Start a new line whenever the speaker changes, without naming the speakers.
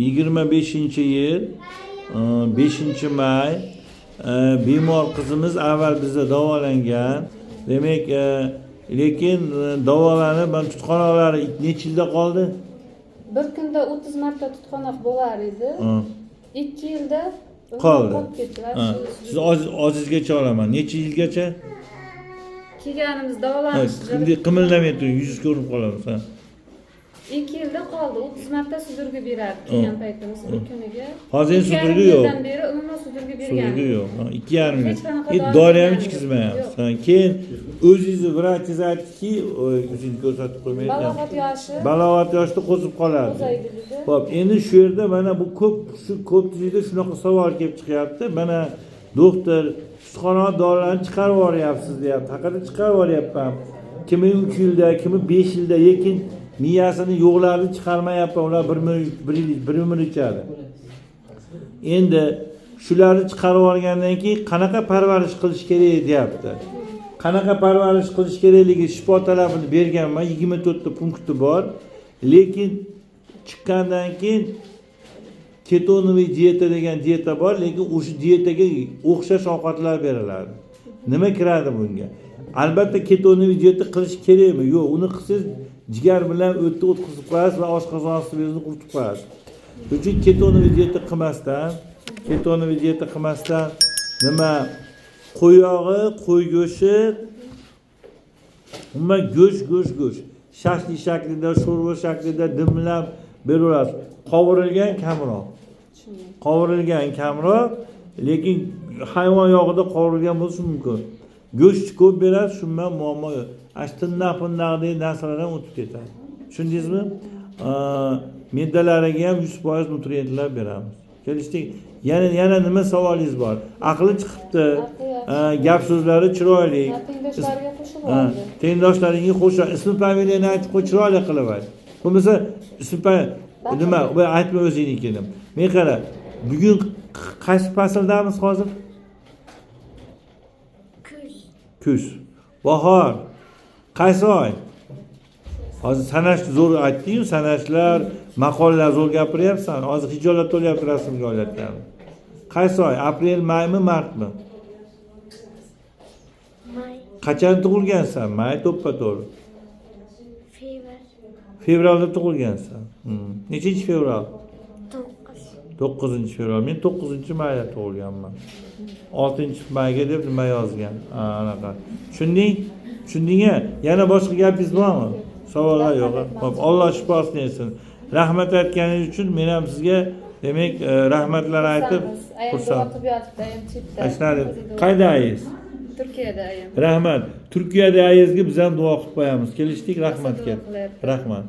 25-yil 5-may bemor qizimiz avval bizda davolangan. Demak, lekin davolanib, ben tutqanoqlari necha yilda qoldi?
Bir kunda 30 marta tutqanoq bo'lar edi. 2 yilda
qoldi.
Siz
Siz ozizgacha olaman. Necha yilgacha?
Kelganimiz davolanish.
Bunday qimillamay turing, yuzingiz ko'rinib qolamiz.
2 yilda qoldi. 30 marta sudurgi berardi kelgan paytimiz bir kuniga.
Hozir sudurgi yo'q.
Yildan beri umuman sudurgi bergan.
Sudurgi yo'q. 2,5 yil. Dori ham ichkizmayapsiz. Keyin o'zingiz vrachingiz aytdiki, o'zingizni ko'rsatib qo'ymaydi.
Balog'at yoshi.
Balog'at yoshda qo'zib qoladi. Xo'p, endi shu yerda mana bu ko'pchilikda shunaqa savol kelib chiqyapti. Mana doktor tutqanoq dorilarni chiqarib yuboryapsiz deyapti. Haqiqatda chiqarib yuboryapman. Kimi 3 yilda, kimi 5 yilda, lekin miyasini yo'qlarni chiqarmayapman. Ular 1 ming ichadi. Endi shularni chiqarib olgandan keyin qanaqa parvarish qilish kerak deyapti. Qanaqa parvarish qilish kerakligi shifo talabini berganman. 24 ta punkti bor. Lekin chiqqandan keyin ketonoviy diyeta degan diyeta bor, lekin o'sha diyetaga o'xshash ovqatlar beriladi. Nima kiradi bunga? Albatta ketonoviy diyeta qilish kerakmi? Yo'q, uni qilsangiz jigar bilan o'tni o'tkazib qo'yasiz va oshqozon suvingizni quritib qo'yasiz. Shuning uchun ketonoviy diyeta qilmasdan nima qo'y yog'i, qo'y go'shti, umuman go'sht shashli shaklida, sho'rva shaklida dimlab beraverasiz. Qovurilgan kamroq, lekin hayvon yog'ida qovurilgan bo'lishi mumkin. Go'sht ko'p berasiz, shundan muammo yo'q. Ashtinnaq-punnaqdek narsalar ham o'tib ketadi. Tushundingizmi? Meddalariga ham 100% nutrientlar beramiz. Kelishdik. Yana nima savolingiz bor? Aqli chiqibdi. Gap so'zlari chiroyli.
Tengdoshlariga qo'shib oldi.
Tengdoshlaringga qo'shib, ism familiyani aytib qo'y, chiroyli qilib ayt. Bo'lmasa ism nima, aytma o'zingnikini. Men qara, bugun qaysi fasldamiz hozir? Kuz. Bahor. Qaysi oy? Hozir sanash zo'r aytding-ku, sanashlar, maqollar zo'r gapiryapsan. Hozir hijolat to'lyapti rasmga olayotgan. Qaysi oy? Aprel, maymi, martmi?
May.
Qachon tug'ilgansan? May to'ppa-to'g'ri. Fevralda tug'ilgansan. Nechinchi fevral? 9-fevral. Men 9-mayda tug'ilganman. 6-mayga deb nima yozgan? Anaqa. Tushunding-a? Yana boshqa gapingiz bormi? Savollar yo'q. Xo'p, Alloh shifosini bersin. Rahmat aytganingiz uchun men ham sizga demak rahmatlar aytib xursand. Qayda ayingiz?
Turkiyada ayam.
Rahmat. Turkiyada ayingizga biz ham duo qilib qo'yamiz. Kelishdik, rahmat. Rahmat.